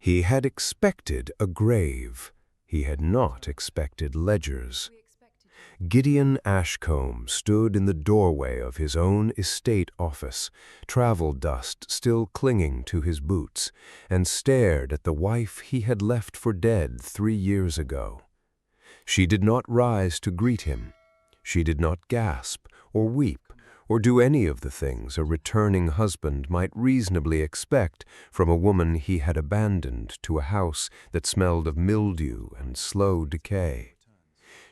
He had expected a grave. He had not expected ledgers. Gideon Ashcombe stood in the doorway of his own estate office, travel dust still clinging to his boots, and stared at the wife he had left for dead 3 years ago. She did not rise to greet him. She did not gasp or weep or do any of the things a returning husband might reasonably expect from a woman he had abandoned to a house that smelled of mildew and slow decay.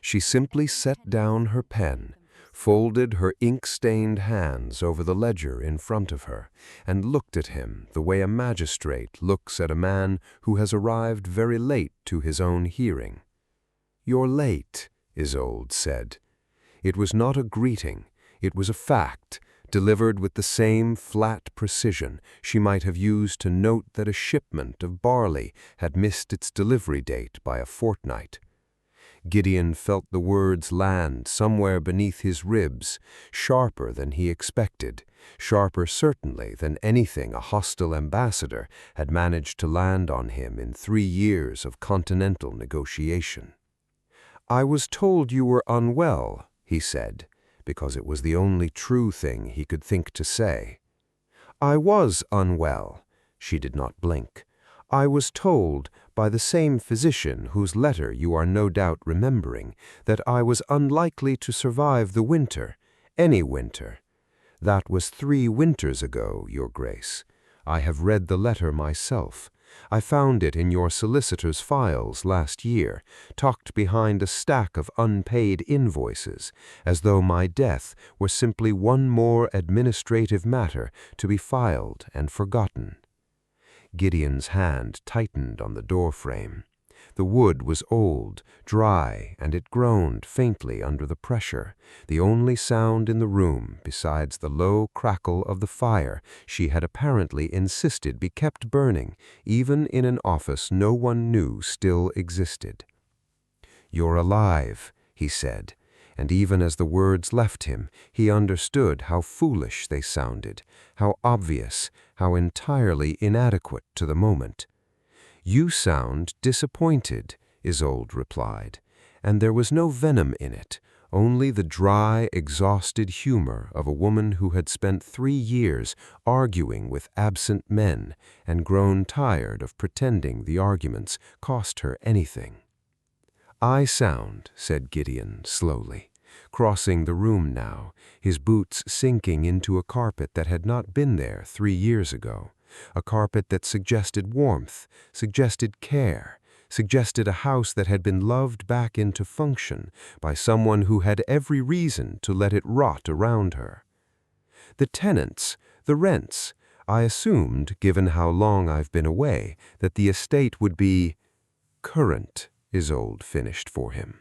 She simply set down her pen, folded her ink-stained hands over the ledger in front of her, and looked at him the way a magistrate looks at a man who has arrived very late to his own hearing. "You're late," Isolde said. It was not a greeting, it was a fact, delivered with the same flat precision she might have used to note that a shipment of barley had missed its delivery date by a fortnight. Gideon felt the words land somewhere beneath his ribs, sharper than he expected, sharper certainly than anything a hostile ambassador had managed to land on him in 3 years of continental negotiation. "I was told you were unwell," he said, because it was the only true thing he could think to say. "I was unwell." She did not blink. "I was told by the same physician whose letter you are no doubt remembering that I was unlikely to survive the winter, any winter. That was 3 winters ago, Your Grace. I have read the letter myself. I found it in your solicitor's files last year, tucked behind a stack of unpaid invoices, as though my death were simply one more administrative matter to be filed and forgotten." Gideon's hand tightened on the doorframe. The wood was old, dry, and it groaned faintly under the pressure, the only sound in the room besides the low crackle of the fire she had apparently insisted be kept burning, even in an office no one knew still existed. "You're alive," he said, and even as the words left him, he understood how foolish they sounded, how obvious, how entirely inadequate to the moment. "You sound disappointed," Isolde replied, and there was no venom in it, only the dry, exhausted humor of a woman who had spent 3 years arguing with absent men and grown tired of pretending the arguments cost her anything. "I sound," said Gideon slowly, crossing the room now, his boots sinking into a carpet that had not been there 3 years ago, a carpet that suggested warmth, suggested care, suggested a house that had been loved back into function by someone who had every reason to let it rot around her. "The tenants, the rents. I assumed, given how long I've been away, that the estate would be current," Isolde finished for him.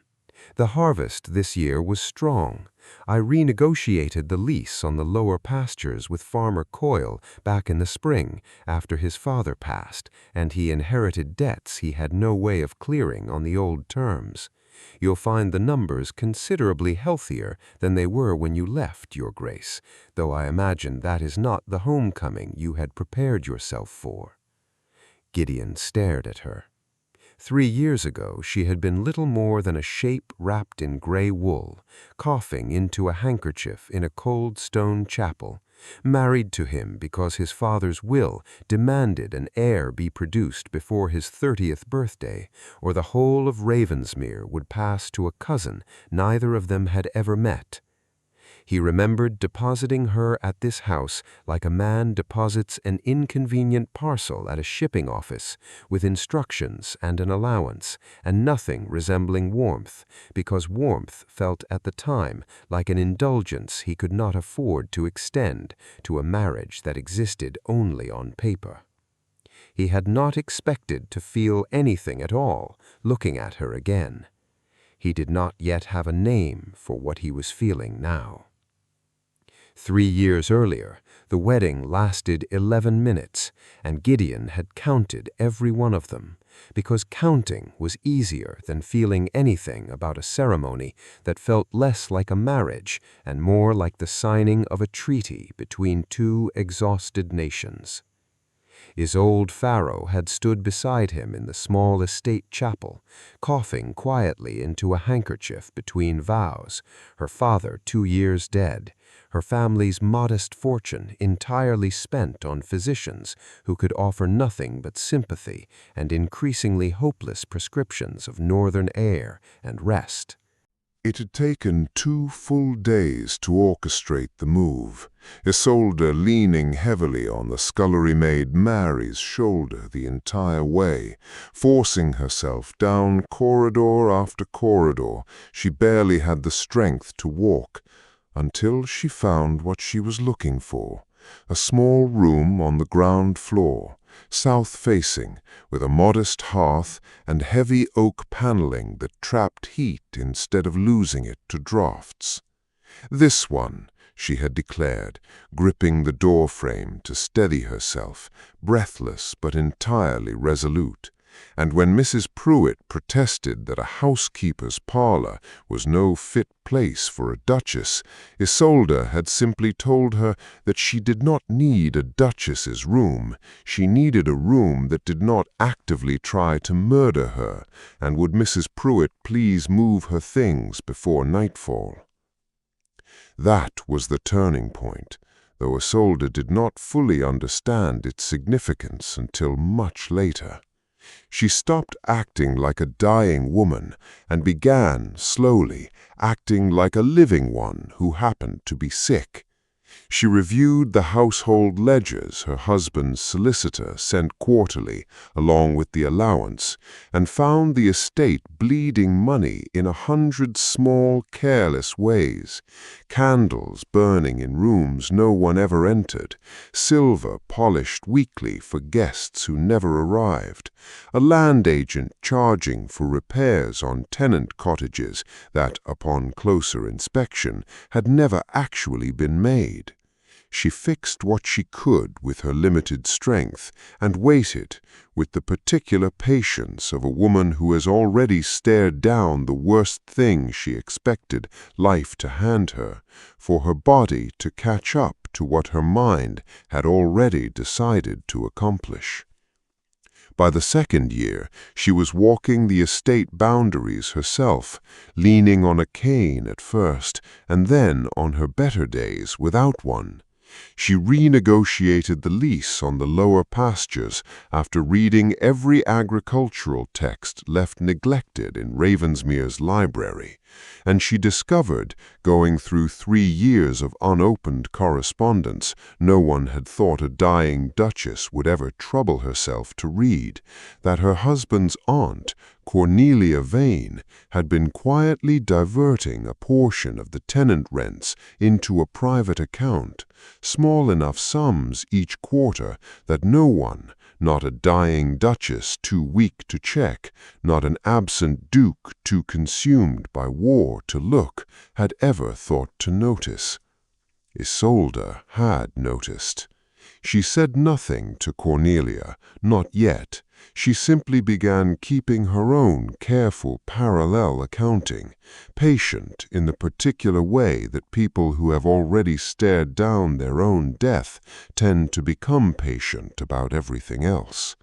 "The harvest this year was strong. I renegotiated the lease on the lower pastures with Farmer Coyle back in the spring after his father passed, and he inherited debts he had no way of clearing on the old terms. You'll find the numbers considerably healthier than they were when you left, Your Grace, though I imagine that is not the homecoming you had prepared yourself for." Gideon stared at her. 3 years ago she had been little more than a shape wrapped in gray wool, coughing into a handkerchief in a cold stone chapel, married to him because his father's will demanded an heir be produced before his 30th birthday, or the whole of Ravensmere would pass to a cousin neither of them had ever met. He remembered depositing her at this house like a man deposits an inconvenient parcel at a shipping office, with instructions and an allowance, and nothing resembling warmth, because warmth felt at the time like an indulgence he could not afford to extend to a marriage that existed only on paper. He had not expected to feel anything at all looking at her again. He did not yet have a name for what he was feeling now. 3 years earlier, the wedding lasted 11 minutes, and Gideon had counted every one of them, because counting was easier than feeling anything about a ceremony that felt less like a marriage and more like the signing of a treaty between 2 exhausted nations. Isolde Farrow had stood beside him in the small estate chapel, coughing quietly into a handkerchief between vows, her father 2 years dead, her family's modest fortune entirely spent on physicians who could offer nothing but sympathy and increasingly hopeless prescriptions of northern air and rest. It had taken 2 full days to orchestrate the move, Isolde leaning heavily on the scullery-maid Mary's shoulder the entire way, forcing herself down corridor after corridor. She barely had the strength to walk, until she found what she was looking for, a small room on the ground floor, south-facing, with a modest hearth and heavy oak paneling that trapped heat instead of losing it to draughts. This one, she had declared, gripping the door frame to steady herself, breathless but entirely resolute. And when Mrs. Pruitt protested that a housekeeper's parlor was no fit place for a duchess, Isolde had simply told her that she did not need a duchess's room. She needed a room that did not actively try to murder her, and would Mrs. Pruitt please move her things before nightfall. That was the turning point, though Isolde did not fully understand its significance until much later. She stopped acting like a dying woman and began, slowly, acting like a living one who happened to be sick. She reviewed the household ledgers her husband's solicitor sent quarterly, along with the allowance, and found the estate bleeding money in 100 small, careless ways. Candles burning in rooms no one ever entered, silver polished weekly for guests who never arrived, a land agent charging for repairs on tenant cottages that, upon closer inspection, had never actually been made. She fixed what she could with her limited strength and waited, with the particular patience of a woman who has already stared down the worst thing she expected life to hand her, for her body to catch up to what her mind had already decided to accomplish. By the 2nd year, she was walking the estate boundaries herself, leaning on a cane at first, and then, on her better days, without one. She renegotiated the lease on the lower pastures after reading every agricultural text left neglected in Ravensmere's library, and she discovered, going through 3 years of unopened correspondence no one had thought a dying duchess would ever trouble herself to read, that her husband's aunt, Cornelia Vane, had been quietly diverting a portion of the tenant rents into a private account, small enough sums each quarter that no one, not a dying duchess too weak to check, not an absent duke too consumed by war to look, had ever thought to notice. Isolde had noticed. She said nothing to Cornelia, not yet. She simply began keeping her own careful parallel accounting, patient in the particular way that people who have already stared down their own death tend to become patient about everything else.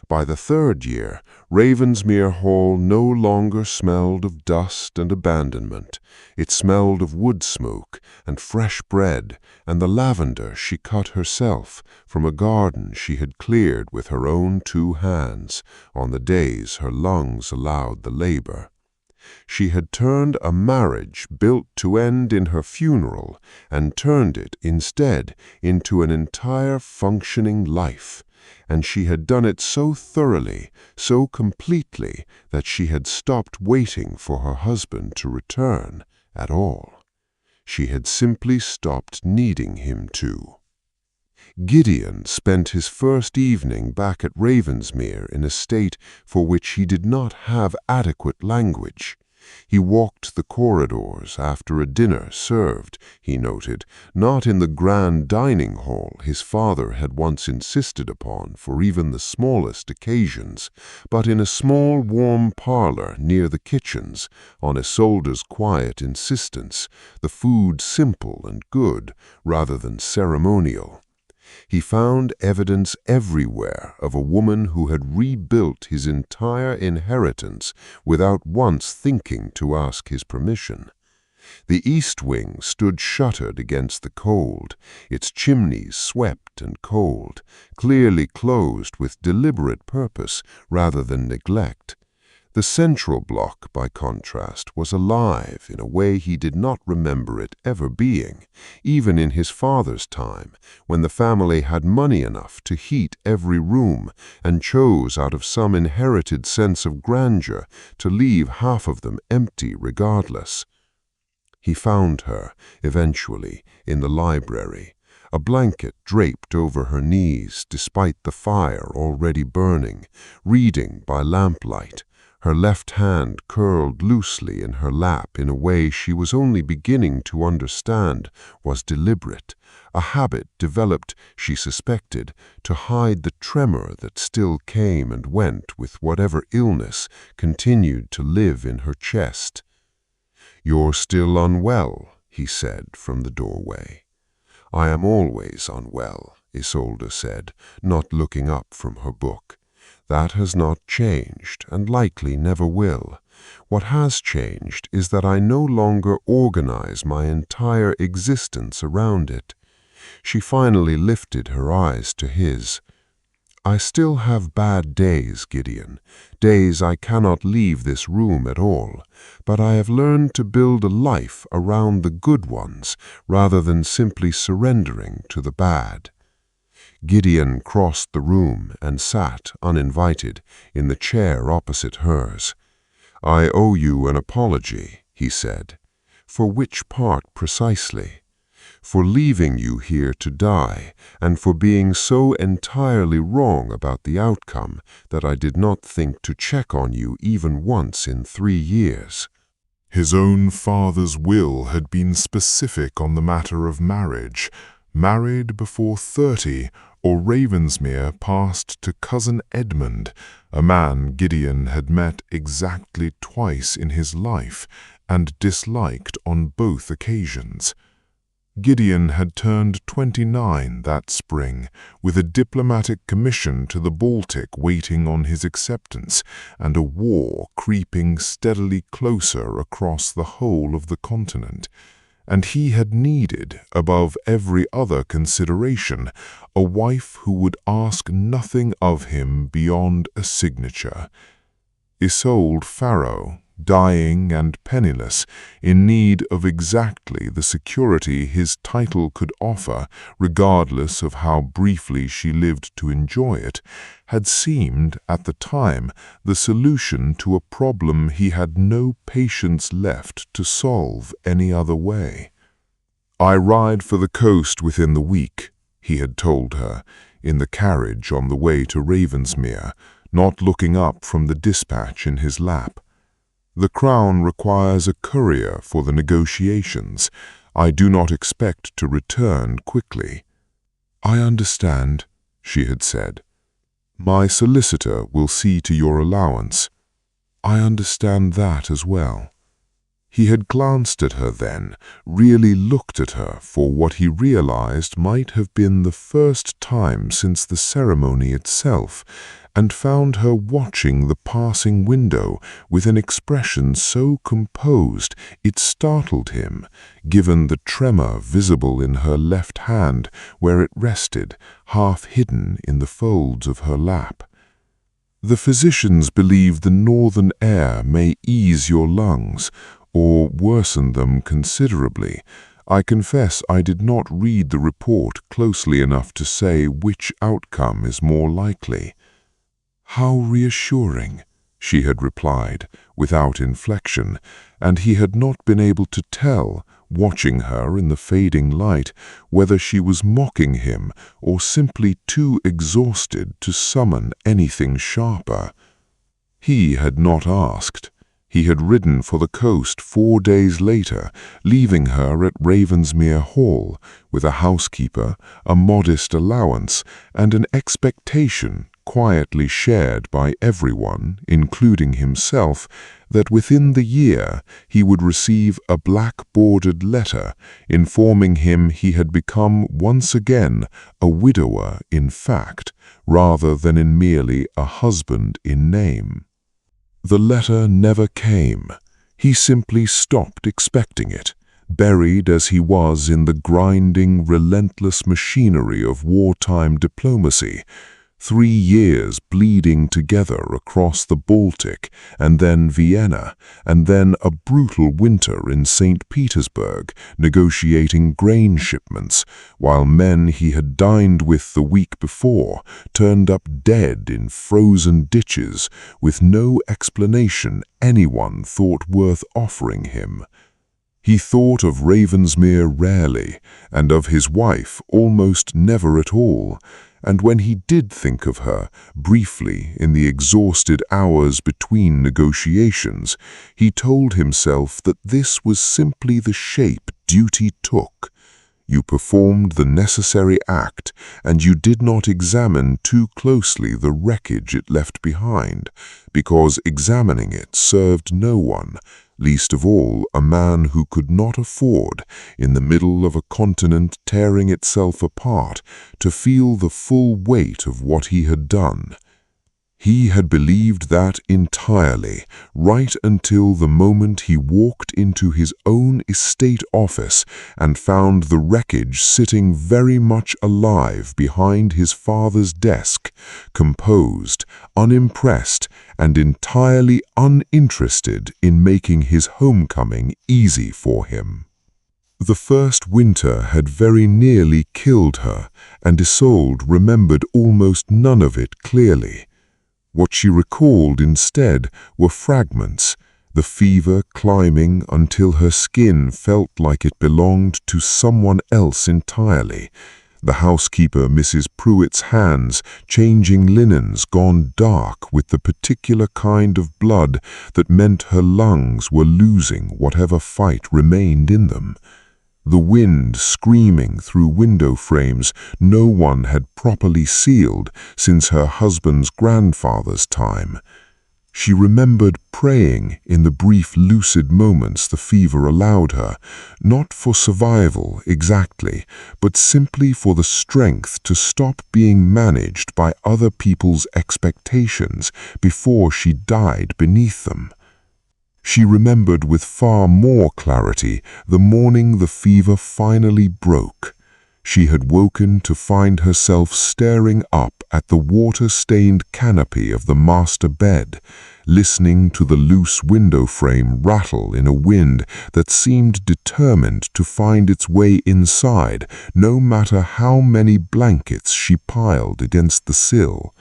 By the 3rd year, Ravensmere Hall no longer smelled of dust and abandonment. It smelled of wood smoke and fresh bread and the lavender she cut herself from a garden she had cleared with her own 2 hands on the days her lungs allowed the labor. She had turned a marriage built to end in her funeral and turned it, instead, into an entire functioning life. And she had done it so thoroughly, so completely, that she had stopped waiting for her husband to return at all. She had simply stopped needing him to. Gideon spent his first evening back at Ravensmere in a state for which he did not have adequate language. He walked the corridors after a dinner served, he noted, not in the grand dining hall his father had once insisted upon for even the smallest occasions, but in a small warm parlor near the kitchens, on Isolde's quiet insistence, the food simple and good rather than ceremonial. He found evidence everywhere of a woman who had rebuilt his entire inheritance without once thinking to ask his permission. The east wing stood shuttered against the cold, its chimneys swept and cold, clearly closed with deliberate purpose rather than neglect. The central block, by contrast, was alive in a way he did not remember it ever being, even in his father's time, when the family had money enough to heat every room and chose out of some inherited sense of grandeur to leave half of them empty regardless. He found her, eventually, in the library, a blanket draped over her knees despite the fire already burning, reading by lamplight, her left hand curled loosely in her lap in a way she was only beginning to understand was deliberate, a habit developed, she suspected, to hide the tremor that still came and went with whatever illness continued to live in her chest. "You're still unwell," he said from the doorway. "I am always unwell," Isolde said, not looking up from her book. "That has not changed, and likely never will. What has changed is that I no longer organize my entire existence around it." She finally lifted her eyes to his. "I still have bad days, Gideon, days I cannot leave this room at all, but I have learned to build a life around the good ones rather than simply surrendering to the bad." Gideon crossed the room and sat, uninvited, in the chair opposite hers. "I owe you an apology," he said. "For which part precisely?" "For leaving you here to die, and for being so entirely wrong about the outcome that I did not think to check on you even once in 3 years." His own father's will had been specific on the matter of marriage. Married before 30, or Ravensmere passed to cousin Edmund, a man Gideon had met exactly twice in his life and disliked on both occasions. Gideon had turned 29 that spring, with a diplomatic commission to the Baltic waiting on his acceptance, and a war creeping steadily closer across the whole of the continent. And he had needed, above every other consideration, a wife who would ask nothing of him beyond a signature. Isolde Farrow, dying and penniless, in need of exactly the security his title could offer, regardless of how briefly she lived to enjoy it, had seemed, at the time, the solution to a problem he had no patience left to solve any other way. "I ride for the coast within the week," he had told her, in the carriage on the way to Ravensmere, not looking up from the dispatch in his lap. "The Crown requires a courier for the negotiations. I do not expect to return quickly." "I understand," she had said. "My solicitor will see to your allowance." "I understand that as well." He had glanced at her then, really looked at her for what he realized might have been the first time since the ceremony itself, and found her watching the passing window with an expression so composed it startled him, given the tremor visible in her left hand where it rested, half hidden in the folds of her lap. "The physicians believe the northern air may ease your lungs, or worsen them considerably. I confess I did not read the report closely enough to say which outcome is more likely." "How reassuring," she had replied, without inflection, and he had not been able to tell, watching her in the fading light, whether she was mocking him or simply too exhausted to summon anything sharper. He had not asked. He had ridden for the coast 4 days later, leaving her at Ravensmere Hall, with a housekeeper, a modest allowance, and an expectation, quietly shared by everyone, including himself, that within the year he would receive a black-bordered letter informing him he had become once again a widower in fact, rather than in merely a husband in name. The letter never came. He simply stopped expecting it, buried as he was in the grinding, relentless machinery of wartime diplomacy. 3 years bleeding together across the Baltic, and then Vienna, and then a brutal winter in St. Petersburg, negotiating grain shipments, while men he had dined with the week before turned up dead in frozen ditches with no explanation anyone thought worth offering him. He thought of Ravensmere rarely, and of his wife almost never at all, and when he did think of her, briefly in the exhausted hours between negotiations, he told himself that this was simply the shape duty took. You performed the necessary act, and you did not examine too closely the wreckage it left behind, because examining it served no one, least of all a man who could not afford, in the middle of a continent tearing itself apart, to feel the full weight of what he had done. He had believed that entirely, right until the moment he walked into his own estate office and found the wreckage sitting very much alive behind his father's desk, composed, unimpressed, and entirely uninterested in making his homecoming easy for him. The first winter had very nearly killed her, and Isolde remembered almost none of it clearly. What she recalled instead were fragments, the fever climbing until her skin felt like it belonged to someone else entirely, the housekeeper Mrs. Pruitt's hands changing linens gone dark with the particular kind of blood that meant her lungs were losing whatever fight remained in them. The wind screaming through window frames no one had properly sealed since her husband's grandfather's time. She remembered praying in the brief lucid moments the fever allowed her, not for survival exactly, but simply for the strength to stop being managed by other people's expectations before she died beneath them. She remembered with far more clarity the morning the fever finally broke. She had woken to find herself staring up at the water-stained canopy of the master bed, listening to the loose window frame rattle in a wind that seemed determined to find its way inside, no matter how many blankets she piled against the sill.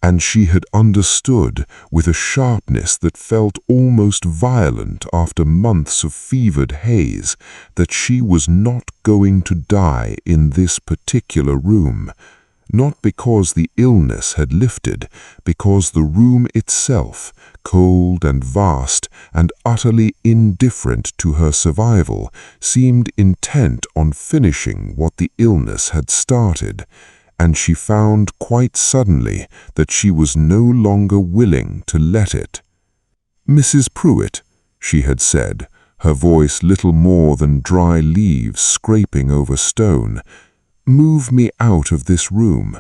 And she had understood, with a sharpness that felt almost violent after months of fevered haze, that she was not going to die in this particular room, not because the illness had lifted, because the room itself, cold and vast and utterly indifferent to her survival, seemed intent on finishing what the illness had started. And she found quite suddenly that she was no longer willing to let it. "Mrs. Pruitt," she had said, her voice little more than dry leaves scraping over stone, "move me out of this room."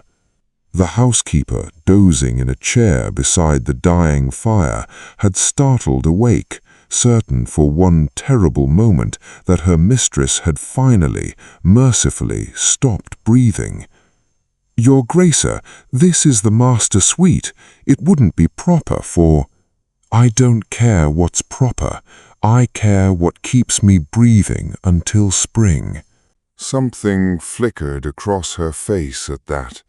The housekeeper, dozing in a chair beside the dying fire, had startled awake, certain for one terrible moment that her mistress had finally, mercifully stopped breathing. "Your Gracer, this is the master suite. It wouldn't be proper for—" "I don't care what's proper. I care what keeps me breathing until spring." Something flickered across her face at that.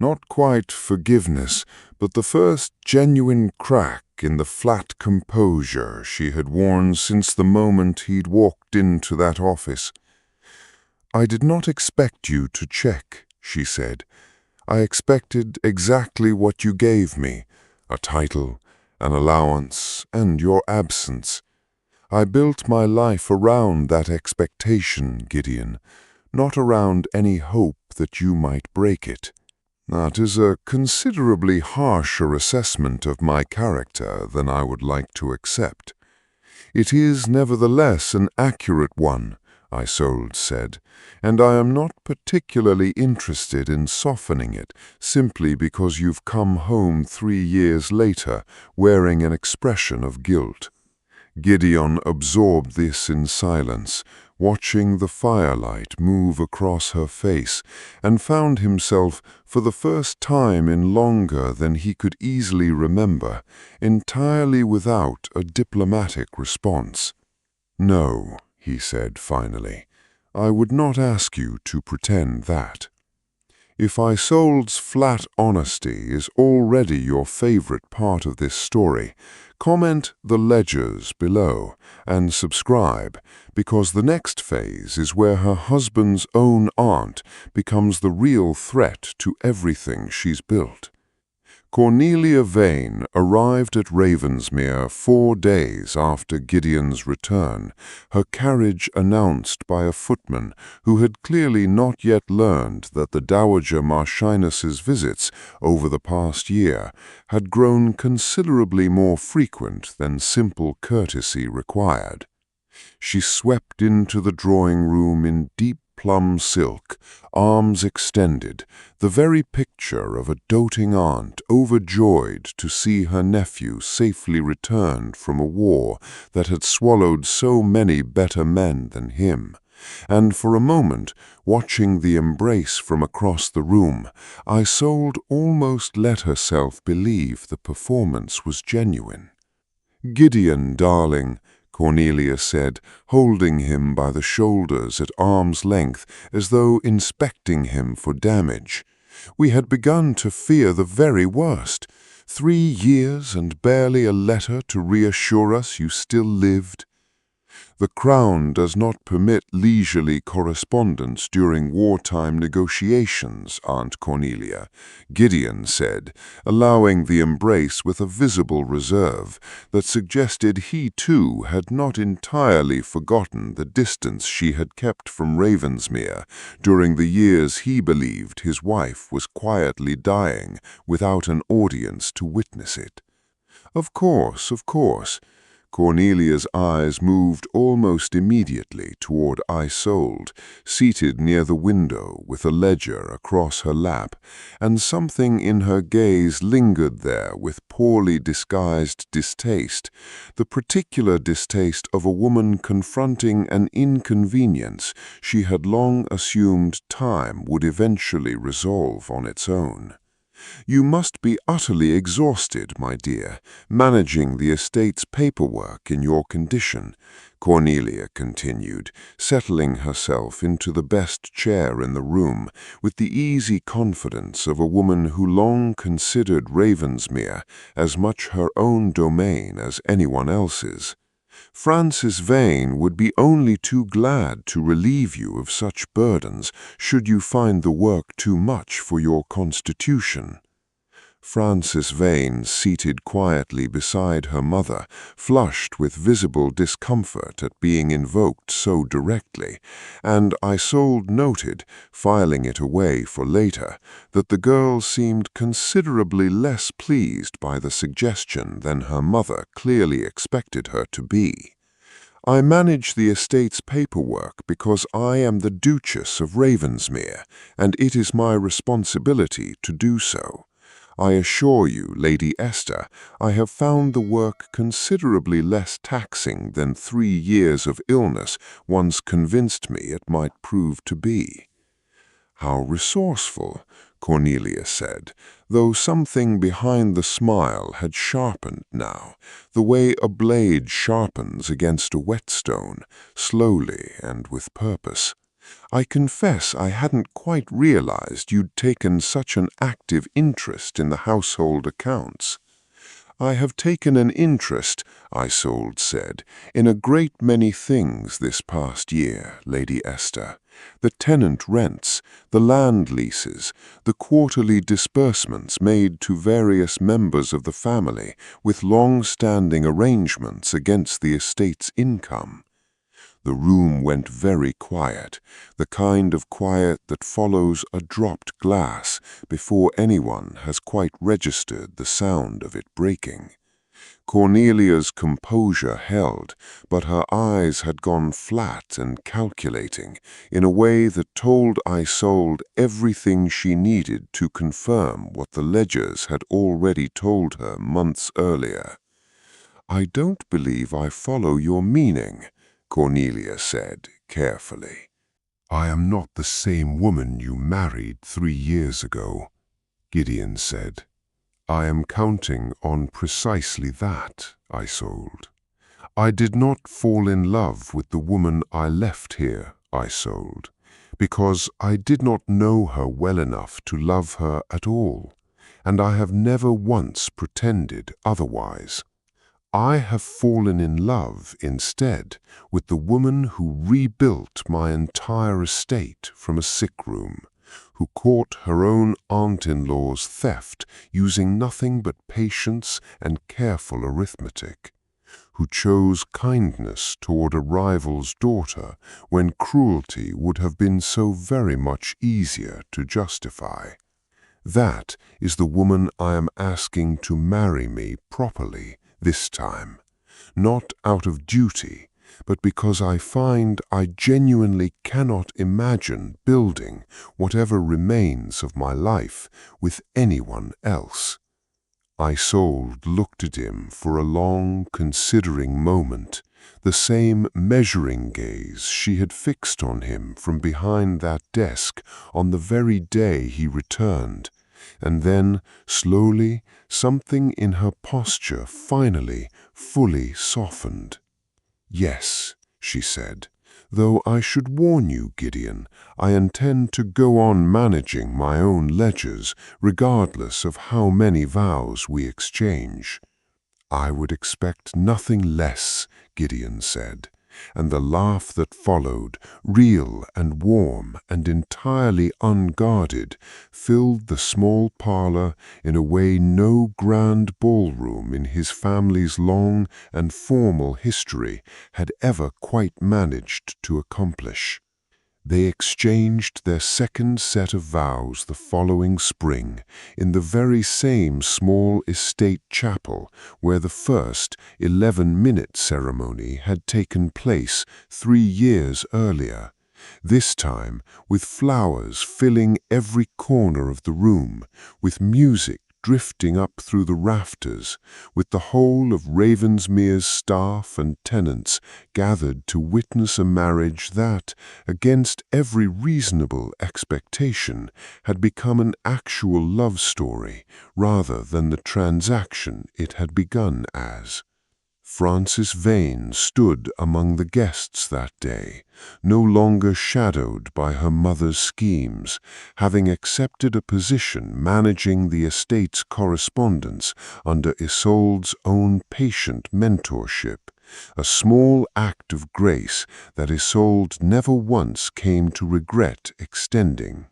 Not quite forgiveness, but the first genuine crack in the flat composure she had worn since the moment he'd walked into that office. "I did not expect you to check," she said. "I expected exactly what you gave me, a title, an allowance, and your absence. I built my life around that expectation, Gideon, not around any hope that you might break it." That is a considerably harsher assessment of my character than I would like to accept. It is nevertheless an accurate one, Isolde said, and I am not particularly interested in softening it simply because you've come home 3 years later wearing an expression of guilt. Gideon absorbed this in silence, watching the firelight move across her face, and found himself, for the first time in longer than he could easily remember, entirely without a diplomatic response. "No," he said finally, "I would not ask you to pretend that. If Isolde's flat honesty is already your favorite part of this story, comment the ledgers below and subscribe, because the next phase is where her husband's own aunt becomes the real threat to everything she's built. Cornelia Vane arrived at Ravensmere 4 days after Gideon's return, her carriage announced by a footman who had clearly not yet learned that the Dowager Marchioness's visits over the past year had grown considerably more frequent than simple courtesy required. She swept into the drawing-room in deep plum silk, arms extended, the very picture of a doting aunt overjoyed to see her nephew safely returned from a war that had swallowed so many better men than him. And for a moment, watching the embrace from across the room, Isolde almost let herself believe the performance was genuine. "Gideon, darling," Cornelia said, holding him by the shoulders at arm's length as though inspecting him for damage. "We had begun to fear the very worst. 3 years and barely a letter to reassure us you still lived." "The Crown does not permit leisurely correspondence during wartime negotiations, Aunt Cornelia," Gideon said, allowing the embrace with a visible reserve that suggested he too had not entirely forgotten the distance she had kept from Ravensmere during the years he believed his wife was quietly dying without an audience to witness it. Of course, of course." Cornelia's eyes moved almost immediately toward Isolde, seated near the window with a ledger across her lap, and something in her gaze lingered there with poorly disguised distaste, the particular distaste of a woman confronting an inconvenience she had long assumed time would eventually resolve on its own. "You must be utterly exhausted, my dear, managing the estate's paperwork in your condition," Cornelia continued, settling herself into the best chair in the room with the easy confidence of a woman who long considered Ravensmere as much her own domain as anyone else's. "Francis Vane would be only too glad to relieve you of such burdens should you find the work too much for your constitution." Francis Vane, seated quietly beside her mother, flushed with visible discomfort at being invoked so directly, and Isolde noted, filing it away for later, that the girl seemed considerably less pleased by the suggestion than her mother clearly expected her to be. "I manage the estate's paperwork because I am the Duchess of Ravensmere, and it is my responsibility to do so. I assure you, Lady Esther, I have found the work considerably less taxing than 3 years of illness once convinced me it might prove to be." "How resourceful," Cornelia said, though something behind the smile had sharpened now, the way a blade sharpens against a whetstone, slowly and with purpose. "I confess I hadn't quite realized you'd taken such an active interest in the household accounts." "I have taken an interest," Isolde said, "in a great many things this past year, Lady Esther. The tenant rents, the land leases, the quarterly disbursements made to various members of the family with long-standing arrangements against the estate's income." The room went very quiet, the kind of quiet that follows a dropped glass before anyone has quite registered the sound of it breaking. Cornelia's composure held, but her eyes had gone flat and calculating in a way that told Isolde everything she needed to confirm what the ledgers had already told her months earlier. "I don't believe I follow your meaning," Cornelia said carefully. "I am not the same woman you married 3 years ago," Gideon said. "I am counting on precisely that, Isolde. I did not fall in love with the woman I left here, Isolde, because I did not know her well enough to love her at all, and I have never once pretended otherwise. I have fallen in love, instead, with the woman who rebuilt my entire estate from a sick room, who caught her own aunt-in-law's theft using nothing but patience and careful arithmetic, who chose kindness toward a rival's daughter when cruelty would have been so very much easier to justify. That is the woman I am asking to marry me properly this time, not out of duty, but because I find I genuinely cannot imagine building whatever remains of my life with anyone else." Isolde looked at him for a long, considering moment, the same measuring gaze she had fixed on him from behind that desk on the very day he returned. And then, slowly, something in her posture finally, fully softened. "Yes," she said, "though I should warn you, Gideon, I intend to go on managing my own ledgers, regardless of how many vows we exchange." "I would expect nothing less," Gideon said, and the laugh that followed, real and warm and entirely unguarded, filled the small parlor in a way no grand ballroom in his family's long and formal history had ever quite managed to accomplish. They exchanged their second set of vows the following spring in the very same small estate chapel where the first 11-minute ceremony had taken place 3 years earlier, this time with flowers filling every corner of the room, with music drifting up through the rafters, with the whole of Ravensmere's staff and tenants gathered to witness a marriage that, against every reasonable expectation, had become an actual love story rather than the transaction it had begun as. Frances Vane stood among the guests that day, no longer shadowed by her mother's schemes, having accepted a position managing the estate's correspondence under Isolde's own patient mentorship, a small act of grace that Isolde never once came to regret extending.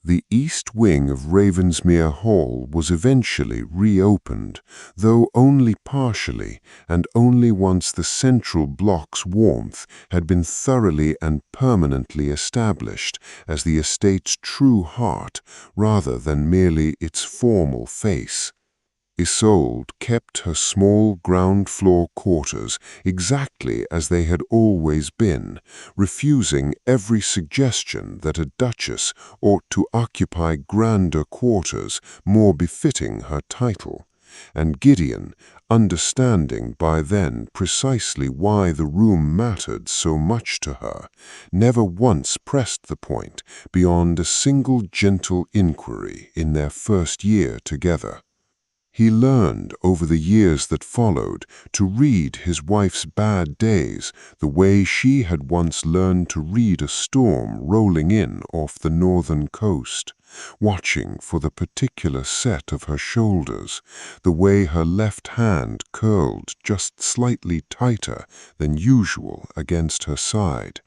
The east wing of Ravensmere Hall was eventually reopened, though only partially, and only once the central block's warmth had been thoroughly and permanently established as the estate's true heart, rather than merely its formal face. Isolde kept her small ground-floor quarters exactly as they had always been, refusing every suggestion that a duchess ought to occupy grander quarters more befitting her title, and Gideon, understanding by then precisely why the room mattered so much to her, never once pressed the point beyond a single gentle inquiry in their first year together. He learned over the years that followed to read his wife's bad days the way she had once learned to read a storm rolling in off the northern coast, watching for the particular set of her shoulders, the way her left hand curled just slightly tighter than usual against her side.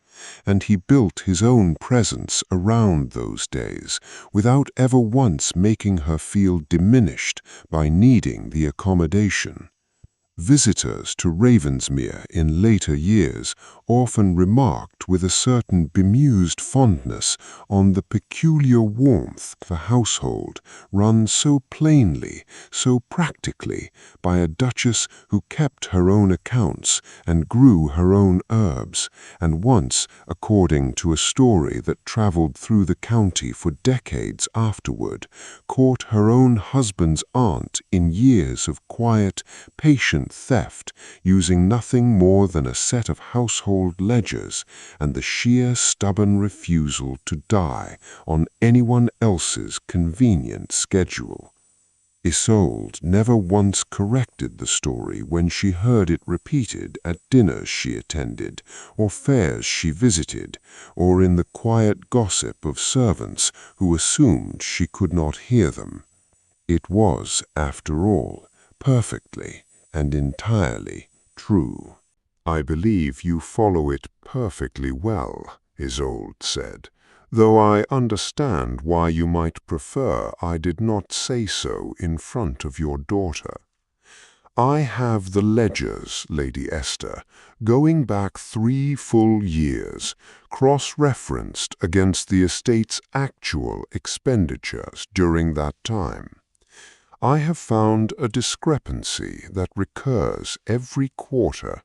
And he built his own presence around those days without ever once making her feel diminished by needing the accommodation. Visitors to Ravensmere in later years often remarked with a certain bemused fondness on the peculiar warmth of a household run so plainly, so practically, by a duchess who kept her own accounts and grew her own herbs, and once, according to a story that travelled through the county for decades afterward, caught her own husband's aunt in years of quiet, patient theft, using nothing more than a set of household ledgers and the sheer stubborn refusal to die on anyone else's convenient schedule. Isolde never once corrected the story when she heard it repeated at dinners she attended, or fairs she visited, or in the quiet gossip of servants who assumed she could not hear them. It was, after all, perfectly and entirely true. "I believe you follow it perfectly well," Isolde said, "though I understand why you might prefer I did not say so in front of your daughter. I have the ledgers, Lady Esther, going back 3 full years, cross-referenced against the estate's actual expenditures during that time. I have found a discrepancy that recurs every quarter,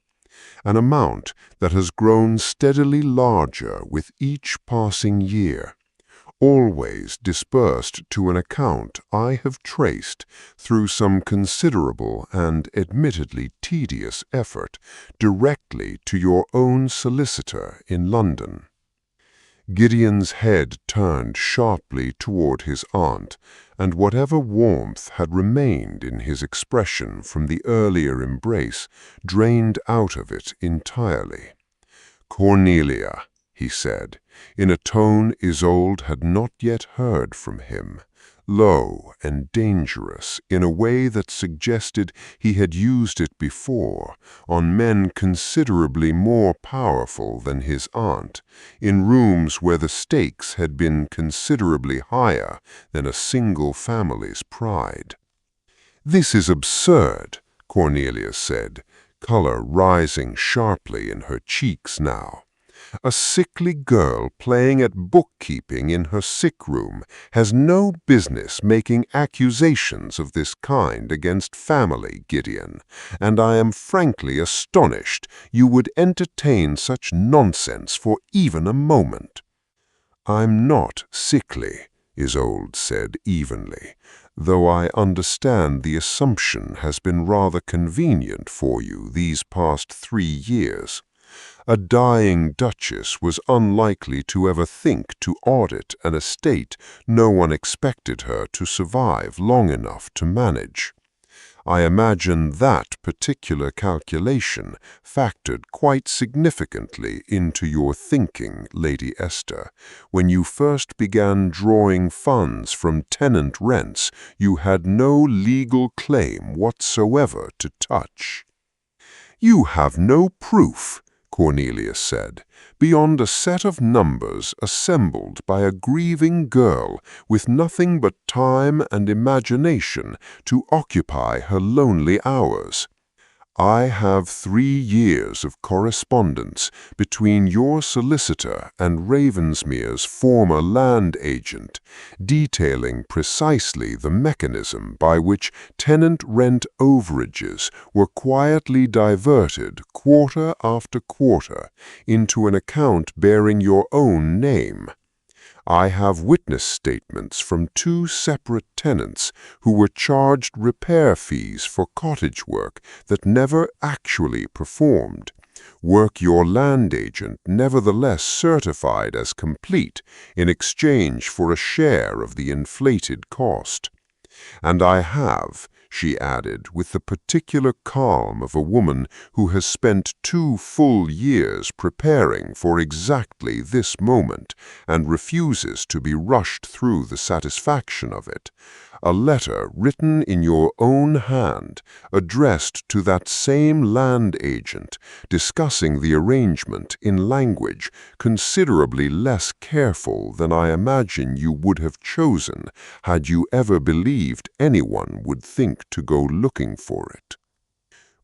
an amount that has grown steadily larger with each passing year, always dispersed to an account I have traced through some considerable and admittedly tedious effort directly to your own solicitor in London." Gideon's head turned sharply toward his aunt, and whatever warmth had remained in his expression from the earlier embrace drained out of it entirely. "Cornelia," he said, in a tone Isolde had not yet heard from him, low and dangerous in a way that suggested he had used it before on men considerably more powerful than his aunt, in rooms where the stakes had been considerably higher than a single family's pride. "This is absurd," Cornelia said, color rising sharply in her cheeks now. "A sickly girl playing at bookkeeping in her sick room has no business making accusations of this kind against family, Gideon, and I am frankly astonished you would entertain such nonsense for even a moment." "I'm not sickly," Isolde said evenly, "though I understand the assumption has been rather convenient for you these past 3 years. A dying duchess was unlikely to ever think to audit an estate no one expected her to survive long enough to manage. I imagine that particular calculation factored quite significantly into your thinking, Lady Esther, when you first began drawing funds from tenant rents you had no legal claim whatsoever to touch." "You have no proof," Cornelia said, "beyond a set of numbers assembled by a grieving girl with nothing but time and imagination to occupy her lonely hours. I have 3 years of correspondence between your solicitor and Ravensmere's former land agent, detailing precisely the mechanism by which tenant rent overages were quietly diverted quarter after quarter into an account bearing your own name. I have witness statements from 2 separate tenants who were charged repair fees for cottage work that never actually performed, work your land agent nevertheless certified as complete in exchange for a share of the inflated cost. And I have," she added, with the particular calm of a woman who has spent 2 full years preparing for exactly this moment and refuses to be rushed through the satisfaction of it, "a letter written in your own hand, addressed to that same land agent, discussing the arrangement in language considerably less careful than I imagine you would have chosen had you ever believed anyone would think to go looking for it."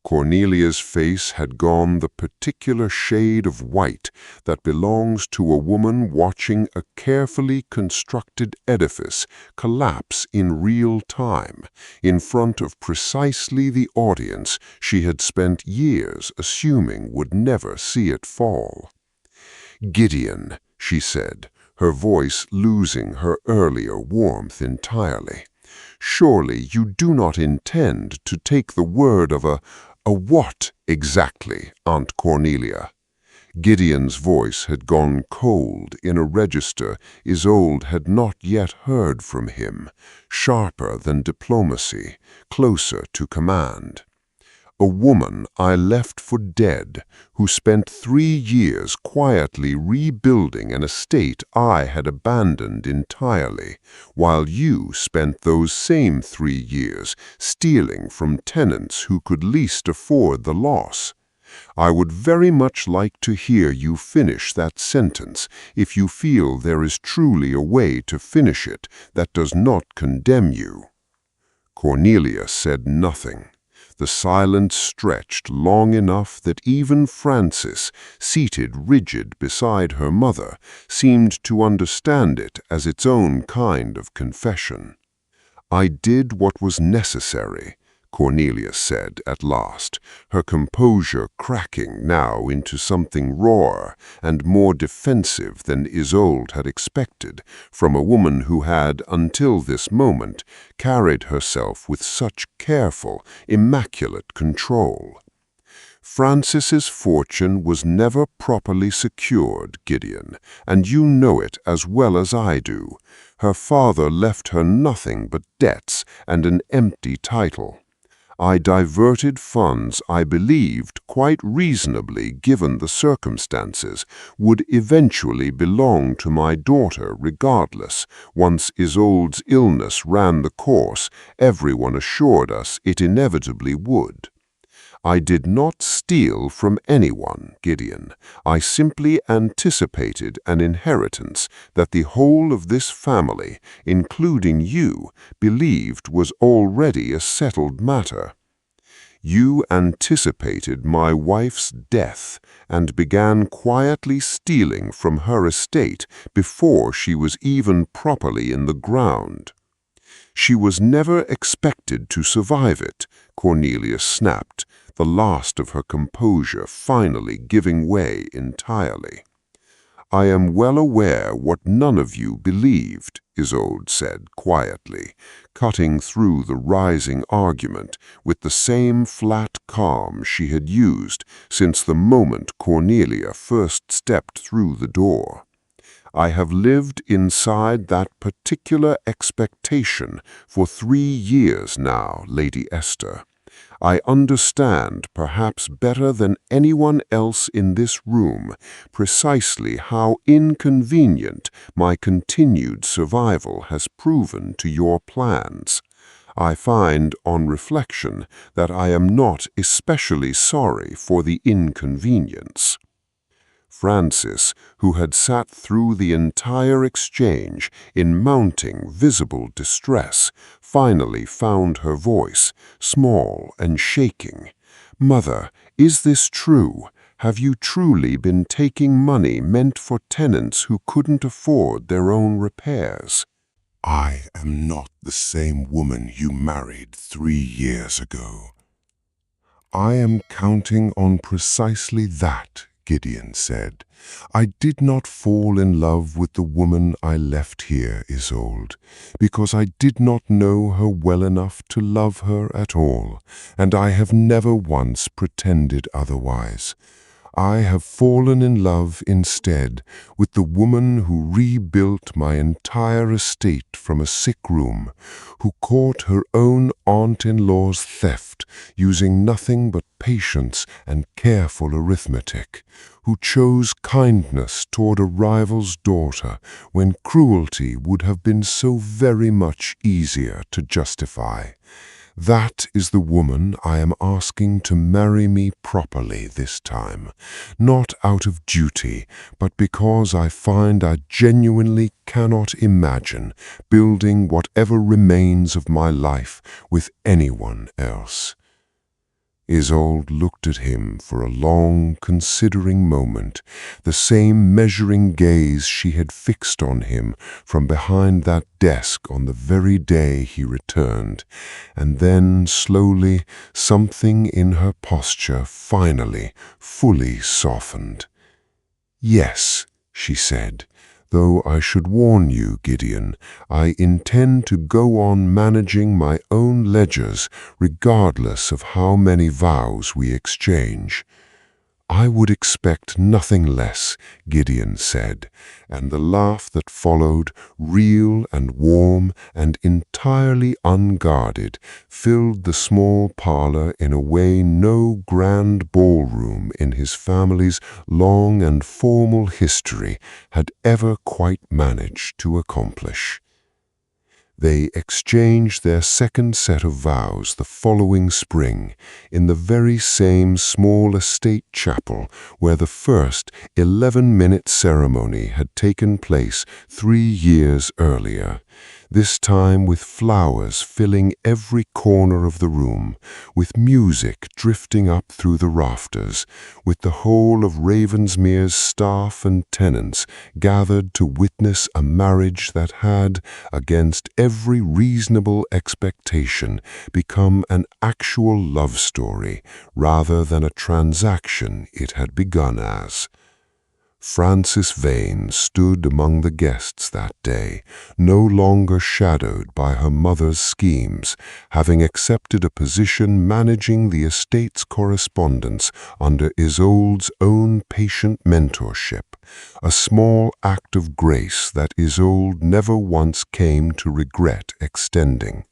Cornelia's face had gone the particular shade of white that belongs to a woman watching a carefully constructed edifice collapse in real time in front of precisely the audience she had spent years assuming would never see it fall. "Gideon," she said, her voice losing her earlier warmth entirely, "surely you do not intend to take the word of a what exactly, Aunt Cornelia?" Gideon's voice had gone cold in a register Isolde had not yet heard from him, sharper than diplomacy, closer to command. "A woman I left for dead, who spent 3 years quietly rebuilding an estate I had abandoned entirely, while you spent those same 3 years stealing from tenants who could least afford the loss. I would very much like to hear you finish that sentence if you feel there is truly a way to finish it that does not condemn you." Cornelia said nothing. The silence stretched long enough that even Francis, seated rigid beside her mother, seemed to understand it as its own kind of confession. "I did what was necessary," Cornelia said at last, her composure cracking now into something rawer and more defensive than Isolde had expected from a woman who had, until this moment, carried herself with such careful, immaculate control. "Francis's fortune was never properly secured, Gideon, and you know it as well as I do. Her father left her nothing but debts and an empty title. I diverted funds I believed, quite reasonably given the circumstances, would eventually belong to my daughter regardless. Once Isolde's illness ran the course everyone assured us it inevitably would. I did not steal from anyone, Gideon. I simply anticipated an inheritance that the whole of this family, including you, believed was already a settled matter. You anticipated my wife's death and began quietly stealing from her estate before she was even properly in the ground. She was never expected to survive it," Cornelia snapped, the last of her composure finally giving way entirely. "I am well aware what none of you believed," Isolde said quietly, cutting through the rising argument with the same flat calm she had used since the moment Cornelia first stepped through the door. "I have lived inside that particular expectation for 3 years now, Lady Esther. I understand, perhaps better than anyone else in this room, precisely how inconvenient my continued survival has proven to your plans. I find, on reflection, that I am not especially sorry for the inconvenience." Francis, who had sat through the entire exchange in mounting visible distress, finally found her voice, small and shaking. "Mother, is this true? Have you truly been taking money meant for tenants who couldn't afford their own repairs?" I am not the same woman you married 3 years ago. I am counting on precisely that, Gideon said. I did not fall in love with the woman I left here, Isolde, because I did not know her well enough to love her at all, and I have never once pretended otherwise. I have fallen in love instead with the woman who rebuilt my entire estate from a sick room, who caught her own aunt-in-law's theft using nothing but patience and careful arithmetic, who chose kindness toward a rival's daughter when cruelty would have been so very much easier to justify. That is the woman I am asking to marry me properly this time, not out of duty, but because I find I genuinely cannot imagine building whatever remains of my life with anyone else. Isolde looked at him for a long, considering moment, the same measuring gaze she had fixed on him from behind that desk on the very day he returned, and then, slowly, something in her posture finally, fully softened. "Yes," she said, "though I should warn you, Gideon, I intend to go on managing my own ledgers regardless of how many vows we exchange." "I would expect nothing less," Gideon said, and the laugh that followed, real and warm and entirely unguarded, filled the small parlor in a way no grand ballroom in his family's long and formal history had ever quite managed to accomplish. They exchanged their second set of vows the following spring in the very same small estate chapel where the first 11-minute ceremony had taken place 3 years earlier, this time with flowers filling every corner of the room, with music drifting up through the rafters, with the whole of Ravensmere's staff and tenants gathered to witness a marriage that had, against every reasonable expectation, become an actual love story rather than a transaction it had begun as. Frances Vane stood among the guests that day, no longer shadowed by her mother's schemes, having accepted a position managing the estate's correspondence under Isolde's own patient mentorship, a small act of grace that Isolde never once came to regret extending.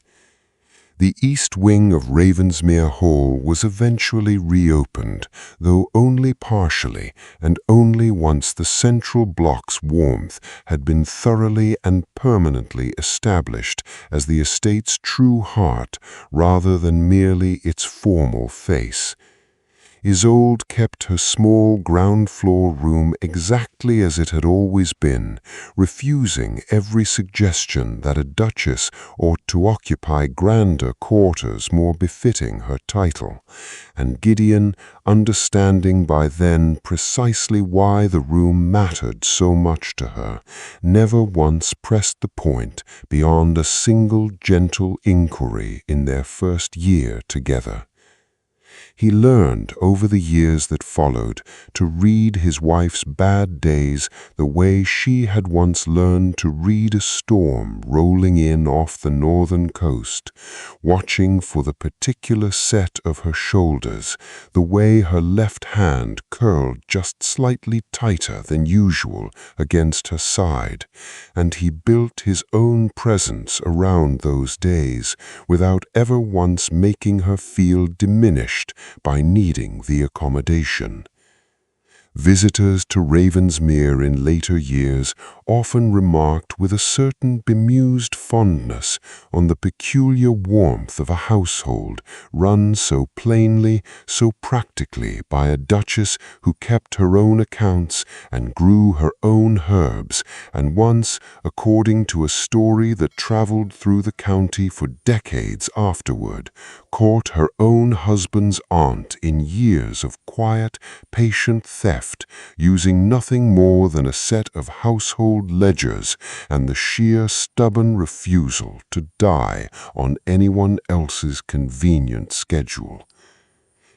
The east wing of Ravensmere Hall was eventually reopened, though only partially, and only once the central block's warmth had been thoroughly and permanently established as the estate's true heart rather than merely its formal face. Isolde kept her small ground-floor room exactly as it had always been, refusing every suggestion that a duchess ought to occupy grander quarters more befitting her title, and Gideon, understanding by then precisely why the room mattered so much to her, never once pressed the point beyond a single gentle inquiry in their first year together. He learned over the years that followed to read his wife's bad days the way she had once learned to read a storm rolling in off the northern coast, watching for the particular set of her shoulders, the way her left hand curled just slightly tighter than usual against her side, and he built his own presence around those days without ever once making her feel diminished by needing the accommodation. Visitors to Ravensmere in later years often remarked with a certain bemused fondness on the peculiar warmth of a household run so plainly, so practically by a duchess who kept her own accounts and grew her own herbs, and once, according to a story that traveled through the county for decades afterward, caught her own husband's aunt in years of quiet, patient theft, using nothing more than a set of household ledgers and the sheer stubborn refusal to die on anyone else's convenient schedule.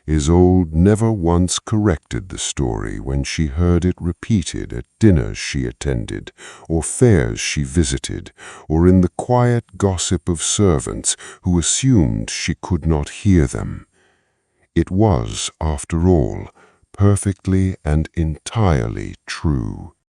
Isolde never once corrected the story when she heard it repeated at dinners she attended, or fairs she visited, or in the quiet gossip of servants who assumed she could not hear them. It was, after all, perfectly and entirely true.